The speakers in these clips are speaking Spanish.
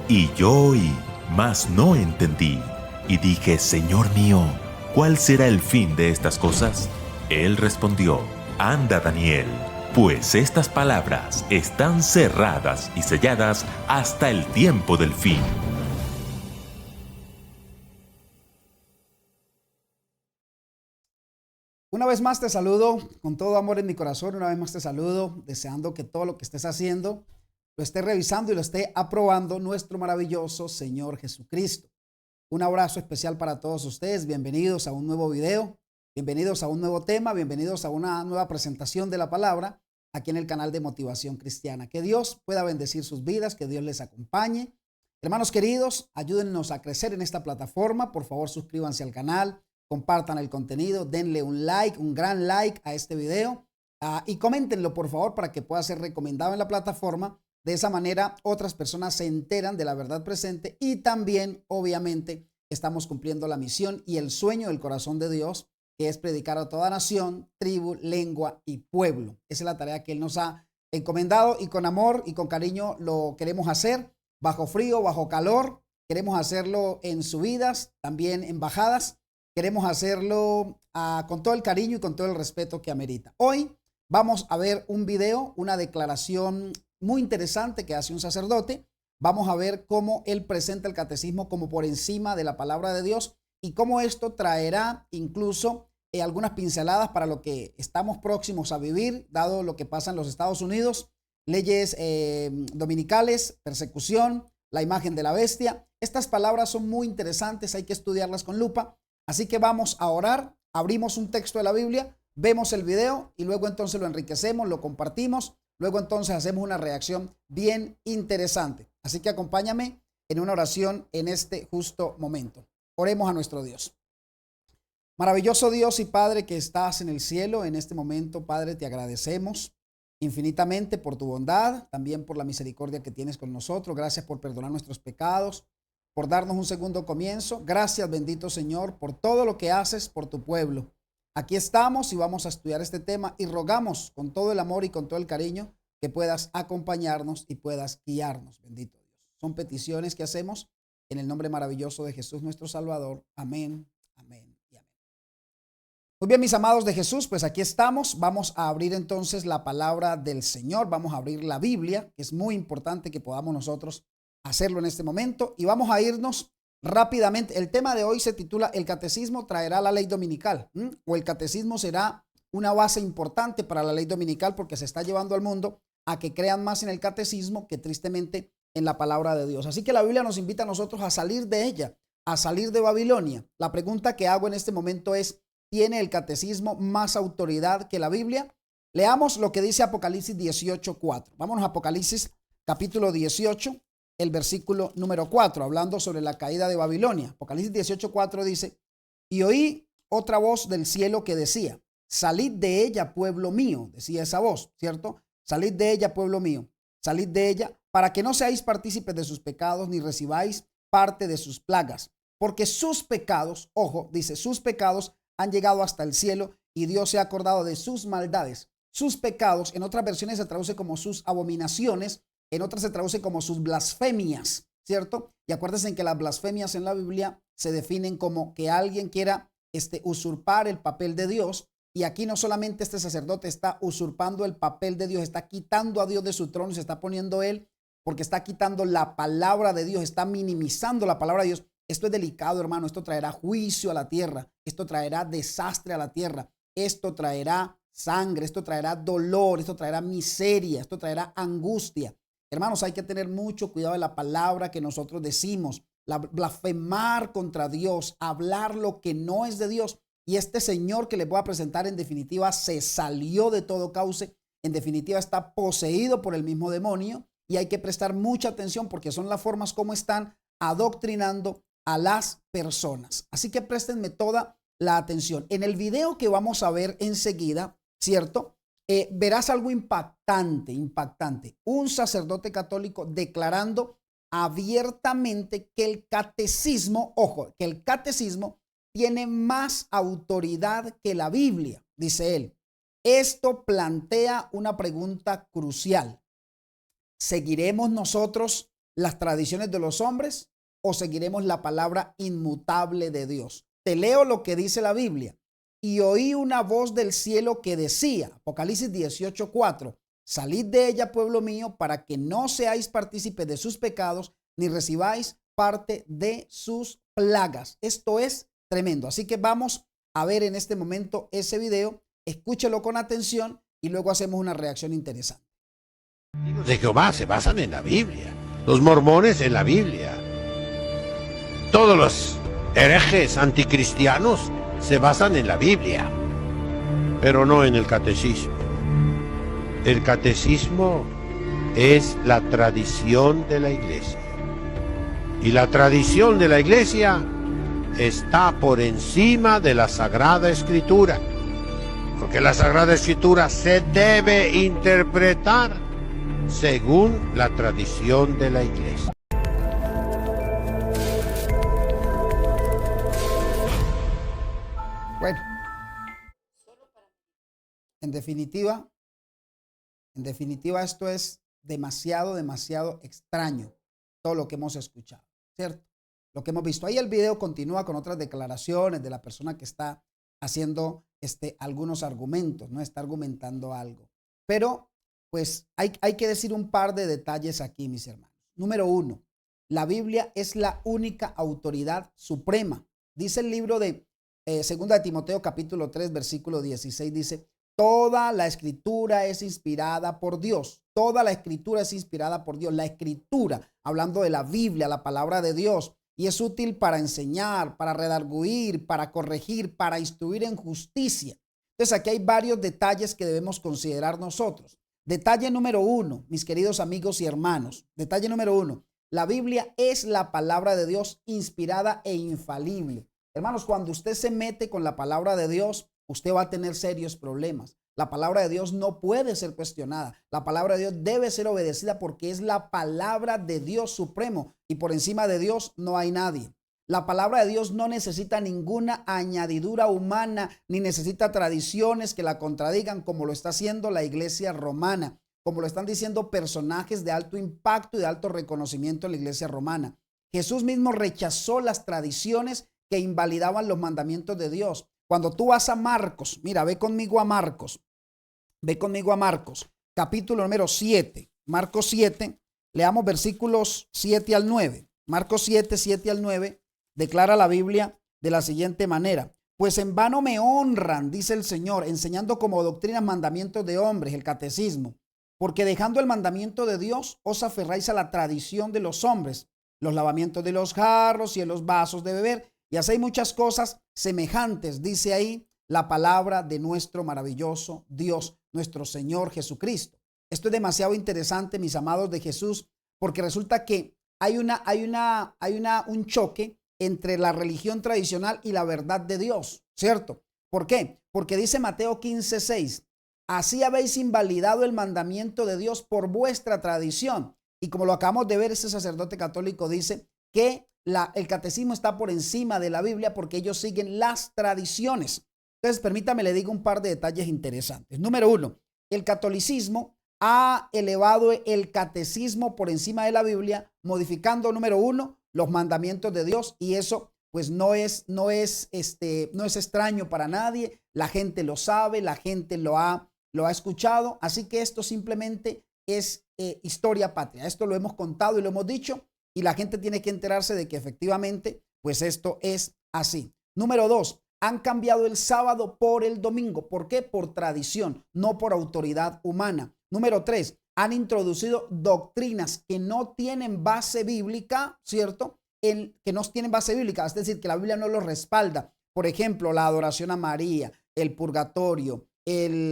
Y yo oí, mas no entendí. Y dije, Señor mío, ¿cuál será el fin de estas cosas? Él respondió, anda, Daniel, pues estas palabras están cerradas y selladas hasta el tiempo del fin. Una vez más te saludo con todo amor en mi corazón. Una vez más te saludo deseando que todo lo que estés haciendo lo esté revisando y lo esté aprobando nuestro maravilloso Señor Jesucristo. Un abrazo especial para todos ustedes. Bienvenidos a un nuevo video, bienvenidos a un nuevo tema, bienvenidos a una nueva presentación de la palabra aquí en el canal de Motivación Cristiana. Que Dios pueda bendecir sus vidas, que Dios les acompañe. Hermanos queridos, ayúdennos a crecer en esta plataforma. Por favor, suscríbanse al canal, compartan el contenido, denle un like, un gran like a este video y coméntenlo, por favor, para que pueda ser recomendado en la plataforma. De esa manera, otras personas se enteran de la verdad presente y también, obviamente, estamos cumpliendo la misión y el sueño del corazón de Dios, que es predicar a toda nación, tribu, lengua y pueblo. Esa es la tarea que Él nos ha encomendado y con amor y con cariño lo queremos hacer, bajo frío, bajo calor. Queremos hacerlo en subidas, también en bajadas. Queremos hacerlo con todo el cariño y con todo el respeto que amerita. Hoy vamos a ver un video, una declaración muy interesante que hace un sacerdote. Vamos a ver cómo él presenta el catecismo como por encima de la palabra de Dios y cómo esto traerá incluso algunas pinceladas para lo que estamos próximos a vivir, dado lo que pasa en los Estados Unidos, leyes dominicales, persecución, la imagen de la bestia. Estas palabras son muy interesantes, hay que estudiarlas con lupa. Así que vamos a orar, abrimos un texto de la Biblia, vemos el video y luego entonces lo enriquecemos, lo compartimos. Luego entonces hacemos una reacción bien interesante. Así que acompáñame en una oración en este justo momento. Oremos a nuestro Dios. Maravilloso Dios y Padre que estás en el cielo, en este momento, Padre, te agradecemos infinitamente por tu bondad, también por la misericordia que tienes con nosotros. Gracias por perdonar nuestros pecados, por darnos un segundo comienzo. Gracias, bendito Señor, por todo lo que haces por tu pueblo. Aquí estamos y vamos a estudiar este tema y rogamos con todo el amor y con todo el cariño que puedas acompañarnos y puedas guiarnos, bendito Dios. Son peticiones que hacemos en el nombre maravilloso de Jesús nuestro Salvador. Amén, amén y amén. Muy bien, mis amados de Jesús, pues aquí estamos. Vamos a abrir entonces la palabra del Señor. Vamos a abrir la Biblia, que es muy importante que podamos nosotros hacerlo en este momento. Y vamos a irnos rápidamente. El tema de hoy se titula El catecismo traerá la ley dominical, o el catecismo será una base importante para la ley dominical, porque se está llevando al mundo a que crean más en el catecismo que tristemente en la palabra de Dios. Así que la Biblia nos invita a nosotros a salir de ella, a salir de Babilonia. La pregunta que hago en este momento es, ¿tiene el catecismo más autoridad que la Biblia? Leamos lo que dice Apocalipsis 18:4. Vámonos a Apocalipsis capítulo 18. El versículo número 4, hablando sobre la caída de Babilonia. Apocalipsis 18:4 dice, y oí otra voz del cielo que decía, salid de ella, pueblo mío, decía esa voz, ¿cierto? Salid de ella, pueblo mío, salid de ella, para que no seáis partícipes de sus pecados, ni recibáis parte de sus plagas, porque sus pecados, ojo, dice, sus pecados han llegado hasta el cielo y Dios se ha acordado de sus maldades. Sus pecados, en otras versiones se traduce como sus abominaciones, en otras se traduce como sus blasfemias, ¿cierto? Y acuérdense que las blasfemias en la Biblia se definen como que alguien quiera usurpar el papel de Dios. Y aquí no solamente este sacerdote está usurpando el papel de Dios, está quitando a Dios de su trono, se está poniendo él, porque está quitando la palabra de Dios, está minimizando la palabra de Dios. Esto es delicado, hermano. Esto traerá juicio a la tierra, esto traerá desastre a la tierra, esto traerá sangre, esto traerá dolor, esto traerá miseria, esto traerá angustia. Hermanos, hay que tener mucho cuidado de la palabra que nosotros decimos, blasfemar contra Dios, hablar lo que no es de Dios. Y este señor que les voy a presentar en definitiva se salió de todo cauce, en definitiva está poseído por el mismo demonio y hay que prestar mucha atención porque son las formas como están adoctrinando a las personas. Así que préstenme toda la atención. En el video que vamos a ver enseguida, ¿cierto? Verás algo impactante. Un sacerdote católico declarando abiertamente que el catecismo, ojo, que el catecismo tiene más autoridad que la Biblia, dice él. Esto plantea una pregunta crucial. ¿Seguiremos nosotros las tradiciones de los hombres o seguiremos la palabra inmutable de Dios? Te leo lo que dice la Biblia. Y oí una voz del cielo que decía, Apocalipsis 18:4, salid de ella, pueblo mío, para que no seáis partícipes de sus pecados, ni recibáis parte de sus plagas. Esto es tremendo. Así que vamos a ver en este momento ese video. Escúchelo con atención y luego hacemos una reacción interesante. De Jehová se basan en la Biblia. Los mormones en la Biblia. Todos los herejes anticristianos se basan en la Biblia, pero no en el catecismo. El catecismo es la tradición de la iglesia. Y la tradición de la iglesia está por encima de la Sagrada Escritura. Porque la Sagrada Escritura se debe interpretar según la tradición de la iglesia. Bueno, en definitiva esto es demasiado extraño, todo lo que hemos escuchado, ¿cierto? Lo que hemos visto. Ahí el video continúa con otras declaraciones de la persona que está haciendo algunos argumentos, ¿no? Está argumentando algo. Pero, pues, hay que decir un par de detalles aquí, mis hermanos. Número uno, la Biblia es la única autoridad suprema. Dice el libro de 2 de Timoteo capítulo 3 versículo 16, dice, toda la escritura es inspirada por Dios. Toda la escritura es inspirada por Dios. La escritura, hablando de la Biblia, la palabra de Dios, y es útil para enseñar, para redarguir, para corregir, para instruir en justicia. Entonces aquí hay varios detalles que debemos considerar nosotros. Detalle número uno, mis queridos amigos y hermanos. Detalle número uno, la Biblia es la palabra de Dios inspirada e infalible. Hermanos, cuando usted se mete con la palabra de Dios, usted va a tener serios problemas. La palabra de Dios no puede ser cuestionada. La palabra de Dios debe ser obedecida porque es la palabra de Dios supremo y por encima de Dios no hay nadie. La palabra de Dios no necesita ninguna añadidura humana ni necesita tradiciones que la contradigan como lo está haciendo la iglesia romana, como lo están diciendo personajes de alto impacto y de alto reconocimiento en la iglesia romana. Jesús mismo rechazó las tradiciones que invalidaban los mandamientos de Dios. Cuando tú vas a Marcos, mira, ve conmigo a Marcos, capítulo número 7, Marcos 7, leamos versículos 7 al 9. Marcos 7, 7 al 9, declara la Biblia de la siguiente manera. Pues en vano me honran, dice el Señor, enseñando como doctrinas mandamientos de hombres, el catecismo, porque dejando el mandamiento de Dios, os aferráis a la tradición de los hombres, los lavamientos de los jarros y en los vasos de beber, y hacéis muchas cosas semejantes, dice ahí la palabra de nuestro maravilloso Dios, nuestro Señor Jesucristo. Esto es demasiado interesante, mis amados de Jesús, porque resulta que hay un choque entre la religión tradicional y la verdad de Dios, ¿cierto? ¿Por qué? Porque dice Mateo 15:6, así habéis invalidado el mandamiento de Dios por vuestra tradición. Y como lo acabamos de ver, ese sacerdote católico dice que el catecismo está por encima de la Biblia porque ellos siguen las tradiciones. Entonces, permítame, le digo un par de detalles interesantes. Número uno, el catolicismo ha elevado el catecismo por encima de la Biblia, modificando, número uno, los mandamientos de Dios, y eso pues no es extraño para nadie. La gente lo sabe, la gente lo ha escuchado, así que esto simplemente es historia patria. Esto lo hemos contado y lo hemos dicho, y la gente tiene que enterarse de que efectivamente pues esto es así. Número dos, han cambiado el sábado por el domingo. ¿Por qué? Por tradición, no por autoridad humana. Número tres, han introducido doctrinas que no tienen base bíblica, ¿cierto? Que no tienen base bíblica, es decir, que la Biblia no los respalda. Por ejemplo, la adoración a María, el purgatorio,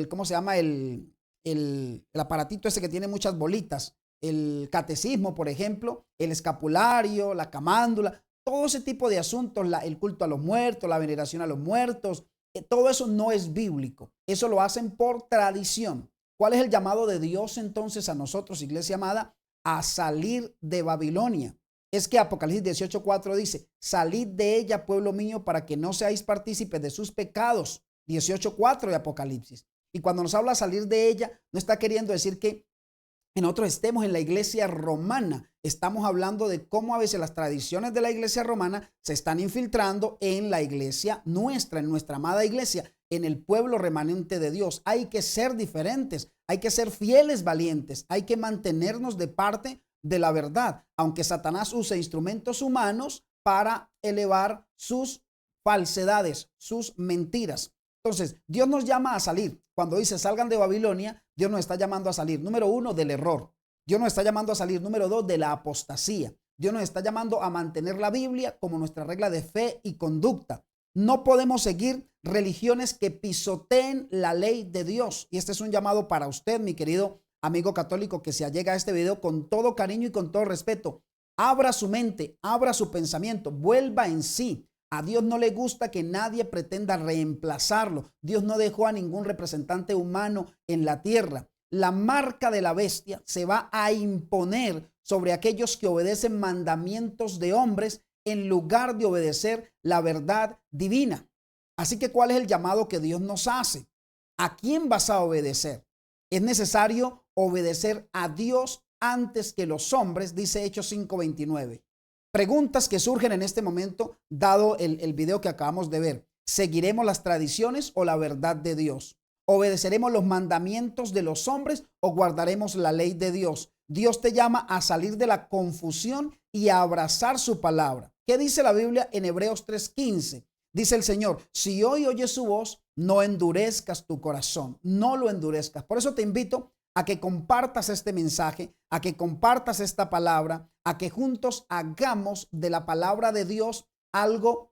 ¿cómo se llama? El aparatito ese que tiene muchas bolitas, el catecismo, por ejemplo, el escapulario, la camándula, todo ese tipo de asuntos, el culto a los muertos, la veneración a los muertos, todo eso no es bíblico. Eso lo hacen por tradición. ¿Cuál es el llamado de Dios entonces a nosotros, iglesia amada? A salir de Babilonia. Es que Apocalipsis 18:4 dice, salid de ella, pueblo mío, para que no seáis partícipes de sus pecados. 18:4 de Apocalipsis. Y cuando nos habla salir de ella, no está queriendo decir que nosotros estemos en la iglesia romana. Estamos hablando de cómo a veces las tradiciones de la iglesia romana se están infiltrando en la iglesia nuestra, en nuestra amada iglesia, en el pueblo remanente de Dios. Hay que ser diferentes, hay que ser fieles, valientes, hay que mantenernos de parte de la verdad, aunque Satanás use instrumentos humanos para elevar sus falsedades, sus mentiras. Entonces, Dios nos llama a salir. Cuando dice salgan de Babilonia, Dios nos está llamando a salir, número 1, del error. Dios nos está llamando a salir, número 2, de la apostasía. Dios nos está llamando a mantener la Biblia como nuestra regla de fe y conducta. No podemos seguir religiones que pisoteen la ley de Dios. Y este es un llamado para usted, mi querido amigo católico, que se allega a este video con todo cariño y con todo respeto. Abra su mente, abra su pensamiento, vuelva en sí. A Dios no le gusta que nadie pretenda reemplazarlo. Dios no dejó a ningún representante humano en la tierra. La marca de la bestia se va a imponer sobre aquellos que obedecen mandamientos de hombres en lugar de obedecer la verdad divina. Así que, ¿cuál es el llamado que Dios nos hace? ¿A quién vas a obedecer? Es necesario obedecer a Dios antes que los hombres, dice Hechos 5:29. Preguntas que surgen en este momento, dado el video que acabamos de ver. ¿Seguiremos las tradiciones o la verdad de Dios? ¿Obedeceremos los mandamientos de los hombres o guardaremos la ley de Dios? Dios te llama a salir de la confusión y a abrazar su palabra. ¿Qué dice la Biblia en Hebreos 3:15? Dice el Señor, si hoy oyes su voz, no endurezcas tu corazón, no lo endurezcas. Por eso te invito a que compartas este mensaje, a que compartas esta palabra, a que juntos hagamos de la palabra de Dios algo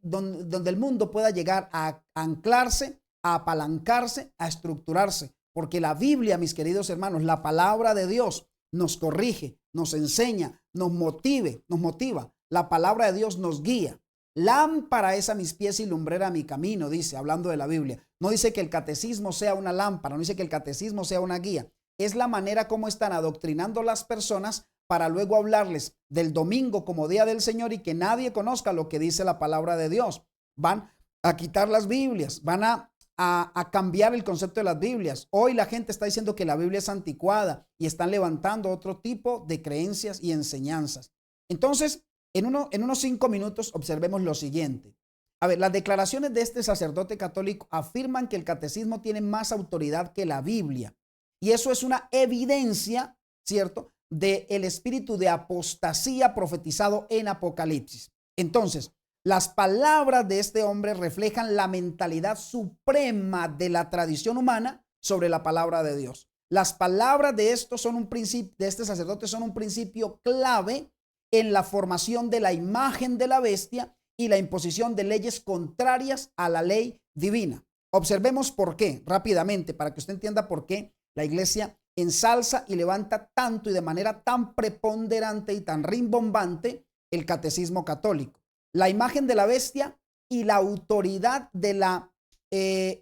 donde el mundo pueda llegar a anclarse, a apalancarse, a estructurarse. Porque la Biblia, mis queridos hermanos, la palabra de Dios nos corrige, nos enseña, nos motiva. La palabra de Dios nos guía. Lámpara es a mis pies y lumbrera a mi camino, dice, hablando de la Biblia. No dice que el catecismo sea una lámpara, no dice que el catecismo sea una guía. Es la manera como están adoctrinando las personas para luego hablarles del domingo como día del Señor y que nadie conozca lo que dice la palabra de Dios. Van a quitar las Biblias, van a cambiar el concepto de las Biblias. Hoy la gente está diciendo que la Biblia es anticuada y están levantando otro tipo de creencias y enseñanzas. Entonces, en unos 5 minutos observemos lo siguiente. A ver, las declaraciones de este sacerdote católico afirman que el catecismo tiene más autoridad que la Biblia. Y eso es una evidencia, ¿cierto?, del espíritu de apostasía profetizado en Apocalipsis. Entonces, las palabras de este hombre reflejan la mentalidad suprema de la tradición humana sobre la palabra de Dios. Las palabras de este sacerdote son un principio clave en la formación de la imagen de la bestia y la imposición de leyes contrarias a la ley divina. Observemos por qué, rápidamente, para que usted entienda por qué la iglesia ensalza y levanta tanto y de manera tan preponderante y tan rimbombante el catecismo católico. La imagen de la bestia y la autoridad de la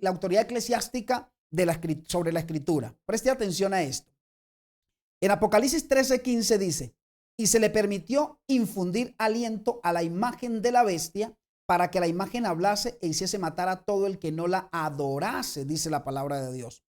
autoridad eclesiástica sobre la escritura. Preste atención a esto. En Apocalipsis 13:15 dice, y se le permitió infundir aliento a la imagen de la bestia para que la imagen hablase e hiciese matar a todo el que no la adorase, dice la palabra de Dios.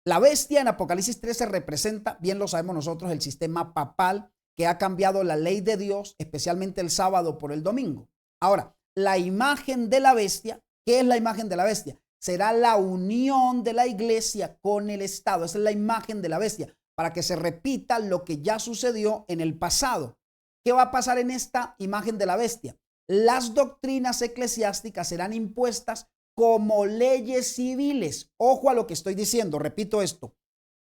La bestia en Apocalipsis 13 representa, bien lo sabemos nosotros, el sistema papal que ha cambiado la ley de Dios, especialmente el sábado por el domingo. Ahora, la imagen de la bestia, ¿qué es la imagen de la bestia? Será la unión de la iglesia con el Estado. Esa es la imagen de la bestia, para que se repita lo que ya sucedió en el pasado. ¿Qué va a pasar en esta imagen de la bestia? Las doctrinas eclesiásticas serán impuestas como leyes civiles. Ojo a lo que estoy diciendo, repito esto.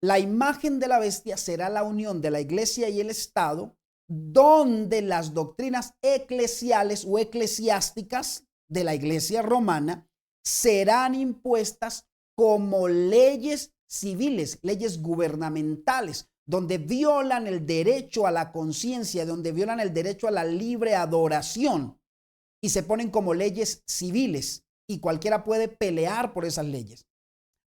La imagen de la bestia será la unión de la iglesia y el Estado, donde las doctrinas eclesiales o eclesiásticas de la iglesia romana serán impuestas como leyes civiles, leyes gubernamentales, donde violan el derecho a la conciencia, donde violan el derecho a la libre adoración y se ponen como leyes civiles y cualquiera puede pelear por esas leyes.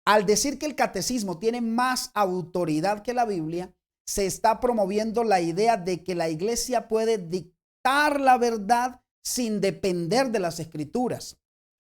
Al decir que el catecismo tiene más autoridad que la Biblia, se está promoviendo la idea de que la iglesia puede dictar la verdad sin depender de las escrituras,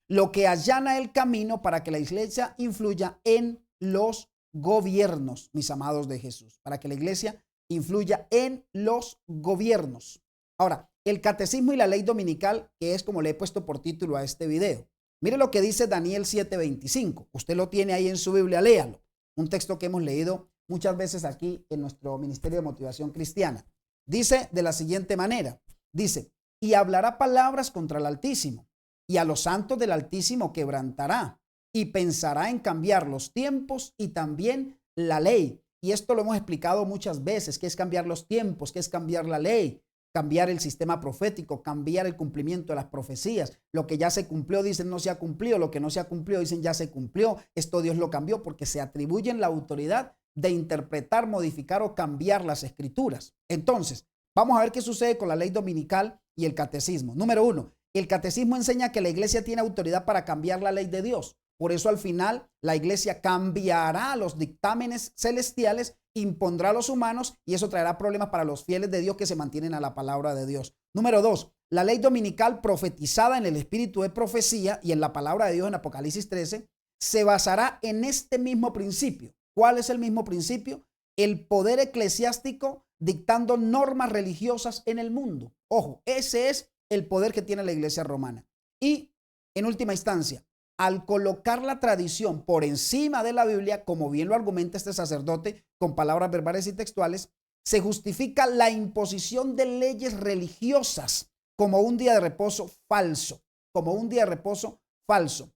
lo que allana el camino para que la iglesia influya en los gobiernos, mis amados de Jesús, para que la iglesia influya en los gobiernos. Ahora, el catecismo y la ley dominical, que es como le he puesto por título a este video. Mire lo que dice Daniel 7:25. Usted lo tiene ahí en su Biblia, léalo. Un texto que hemos leído muchas veces aquí en nuestro Ministerio de Motivación Cristiana. Dice de la siguiente manera, dice, y hablará palabras contra el Altísimo, y a los santos del Altísimo quebrantará, y pensará en cambiar los tiempos y también la ley. Y esto lo hemos explicado muchas veces, qué es cambiar los tiempos, qué es cambiar la ley, cambiar el sistema profético, cambiar el cumplimiento de las profecías. Lo que ya se cumplió, dicen no se ha cumplido, lo que no se ha cumplido, dicen ya se cumplió. Esto Dios lo cambió porque se atribuyen la autoridad de interpretar, modificar o cambiar las escrituras. Entonces, vamos a ver qué sucede con la ley dominical y el catecismo. Número 1, el catecismo enseña que la iglesia tiene autoridad para cambiar la ley de Dios. Por eso al final la iglesia cambiará los dictámenes celestiales, impondrá a los humanos y eso traerá problemas para los fieles de Dios que se mantienen a la palabra de Dios. Número 2, la ley dominical profetizada en el espíritu de profecía y en la palabra de Dios en Apocalipsis 13 se basará en este mismo principio. ¿Cuál es el mismo principio? El poder eclesiástico dictando normas religiosas en el mundo. Ojo, ese es el poder que tiene la iglesia romana. Y en última instancia, al colocar la tradición por encima de la Biblia, como bien lo argumenta este sacerdote con palabras verbales y textuales, se justifica la imposición de leyes religiosas como un día de reposo falso, como un día de reposo falso.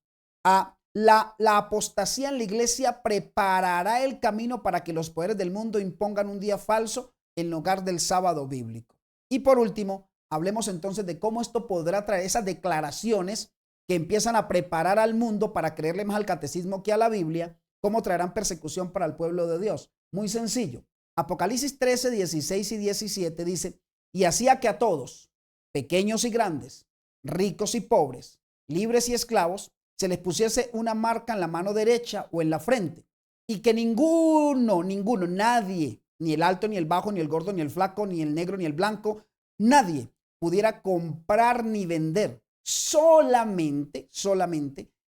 La apostasía en la iglesia preparará el camino para que los poderes del mundo impongan un día falso en lugar del sábado bíblico. Y por último, hablemos entonces de cómo esto podrá traer esas declaraciones que empiezan a preparar al mundo para creerle más al catecismo que a la Biblia, cómo traerán persecución para el pueblo de Dios. Muy sencillo. Apocalipsis 13, 16 y 17 dice, y hacía que a todos, pequeños y grandes, ricos y pobres, libres y esclavos, se les pusiese una marca en la mano derecha o en la frente, y que ninguno, nadie, ni el alto, ni el bajo, ni el gordo, ni el flaco, ni el negro, ni el blanco, nadie pudiera comprar ni vender. Solamente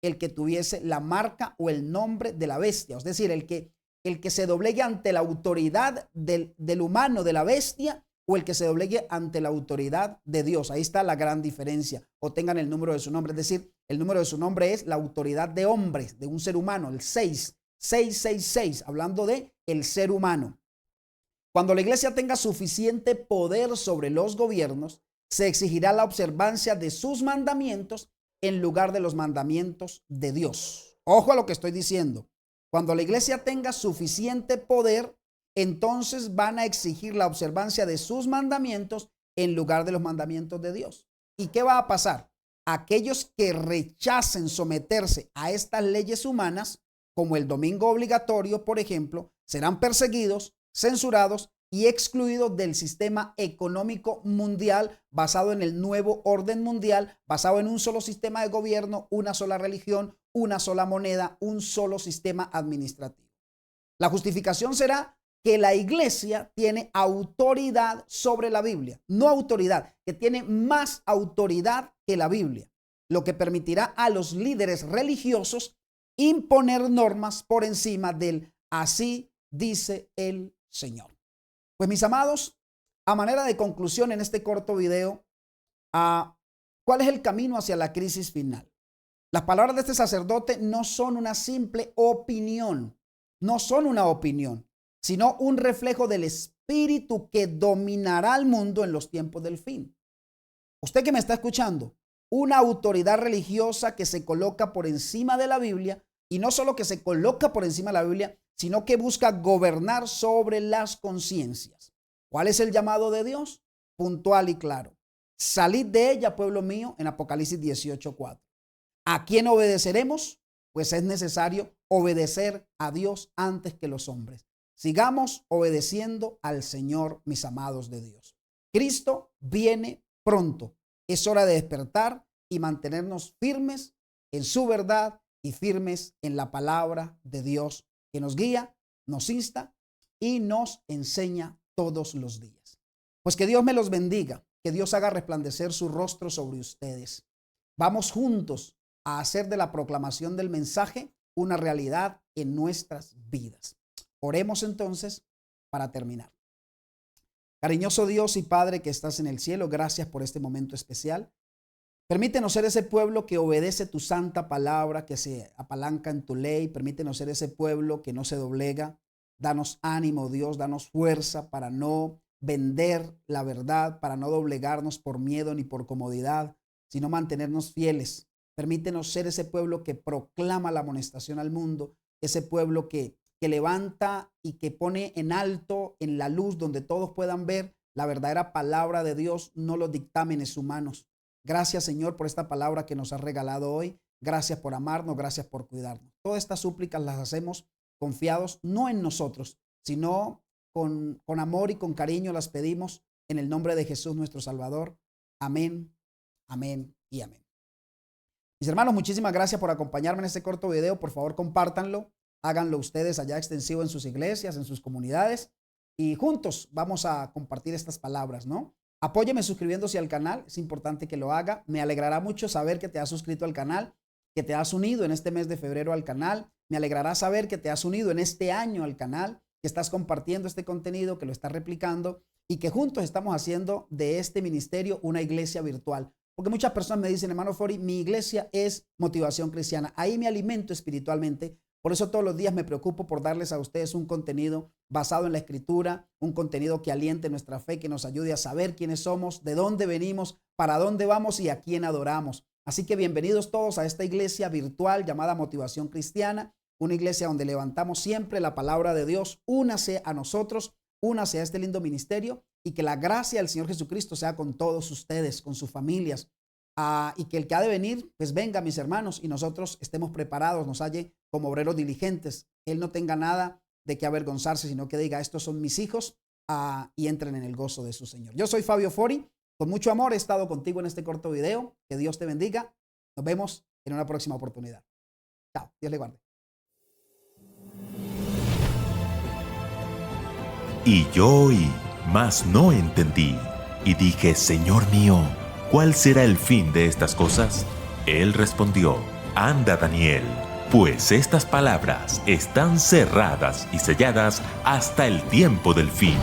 el que tuviese la marca o el nombre de la bestia, es decir, el que se doblegue ante la autoridad del humano, de la bestia, o el que se doblegue ante la autoridad de Dios. Ahí está la gran diferencia. O tengan el número de su nombre, es decir, el número de su nombre es la autoridad de hombres, de un ser humano, el 666, hablando de el ser humano. Cuando la iglesia tenga suficiente poder sobre los gobiernos, se exigirá la observancia de sus mandamientos en lugar de los mandamientos de Dios. Ojo a lo que estoy diciendo. Cuando la iglesia tenga suficiente poder, entonces van a exigir la observancia de sus mandamientos en lugar de los mandamientos de Dios. ¿Y qué va a pasar? Aquellos que rechacen someterse a estas leyes humanas, como el domingo obligatorio, por ejemplo, serán perseguidos, censurados y excluidos del sistema económico mundial basado en el nuevo orden mundial, basado en un solo sistema de gobierno, una sola religión, una sola moneda, un solo sistema administrativo. La justificación será que la iglesia tiene autoridad sobre la Biblia, no autoridad, que tiene más autoridad que la Biblia, lo que permitirá a los líderes religiosos imponer normas por encima del así dice el Señor. Pues mis amados, a manera de conclusión en este corto video, ¿cuál es el camino hacia la crisis final? Las palabras de este sacerdote no son una simple opinión, no son una opinión, sino un reflejo del espíritu que dominará al mundo en los tiempos del fin. Usted que me está escuchando, una autoridad religiosa que se coloca por encima de la Biblia, y no solo que se coloca por encima de la Biblia, sino que busca gobernar sobre las conciencias. ¿Cuál es el llamado de Dios? Puntual y claro. Salid de ella, pueblo mío, en Apocalipsis 18:4. ¿A quién obedeceremos? Pues es necesario obedecer a Dios antes que los hombres. Sigamos obedeciendo al Señor, mis amados de Dios. Cristo viene pronto. Es hora de despertar y mantenernos firmes en su verdad y firmes en la palabra de Dios que nos guía, nos insta y nos enseña todos los días. Pues que Dios me los bendiga, que Dios haga resplandecer su rostro sobre ustedes. Vamos juntos a hacer de la proclamación del mensaje una realidad en nuestras vidas. Oremos entonces para terminar. Cariñoso Dios y Padre que estás en el cielo, gracias por este momento especial. Permítenos ser ese pueblo que obedece tu santa palabra, que se apalanca en tu ley. Permítenos ser ese pueblo que no se doblega. Danos ánimo, Dios, danos fuerza para no vender la verdad, para no doblegarnos por miedo ni por comodidad, sino mantenernos fieles. Permítenos ser ese pueblo que proclama la amonestación al mundo, ese pueblo que levanta y que pone en alto, en la luz, donde todos puedan ver la verdadera palabra de Dios, no los dictámenes humanos. Gracias, Señor, por esta palabra que nos has regalado hoy. Gracias por amarnos, gracias por cuidarnos. Todas estas súplicas las hacemos confiados, no en nosotros, sino con amor y con cariño las pedimos en el nombre de Jesús nuestro Salvador. Amén, amén y amén. Mis hermanos, muchísimas gracias por acompañarme en este corto video. Por favor, compártanlo. Háganlo ustedes allá extensivo en sus iglesias, en sus comunidades, y juntos vamos a compartir estas palabras, ¿no? Apóyeme suscribiéndose al canal, es importante que lo haga. Me alegrará mucho saber que te has suscrito al canal, que te has unido en este mes de febrero al canal. Me alegrará saber que te has unido en este año al canal, que estás compartiendo este contenido, que lo estás replicando y que juntos estamos haciendo de este ministerio una iglesia virtual. Porque muchas personas me dicen, hermano Fori, mi iglesia es Motivación Cristiana. Ahí me alimento espiritualmente. Por eso todos los días me preocupo por darles a ustedes un contenido basado en la Escritura, un contenido que aliente nuestra fe, que nos ayude a saber quiénes somos, de dónde venimos, para dónde vamos y a quién adoramos. Así que bienvenidos todos a esta iglesia virtual llamada Motivación Cristiana, una iglesia donde levantamos siempre la palabra de Dios. Únase a nosotros, únase a este lindo ministerio y que la gracia del Señor Jesucristo sea con todos ustedes, con sus familias. Y que el que ha de venir, pues venga, mis hermanos, y nosotros estemos preparados, nos halle como obreros diligentes. Él no tenga nada de qué avergonzarse, sino que diga, estos son mis hijos, y entren en el gozo de su Señor. Yo soy Fabio Fori, con mucho amor he estado contigo en este corto video. Que Dios te bendiga. Nos vemos en una próxima oportunidad. Chao, Dios le guarde. Y yo oí, mas no entendí, y dije, Señor mío, ¿cuál será el fin de estas cosas? Él respondió, anda, Daniel, pues estas palabras están cerradas y selladas hasta el tiempo del fin.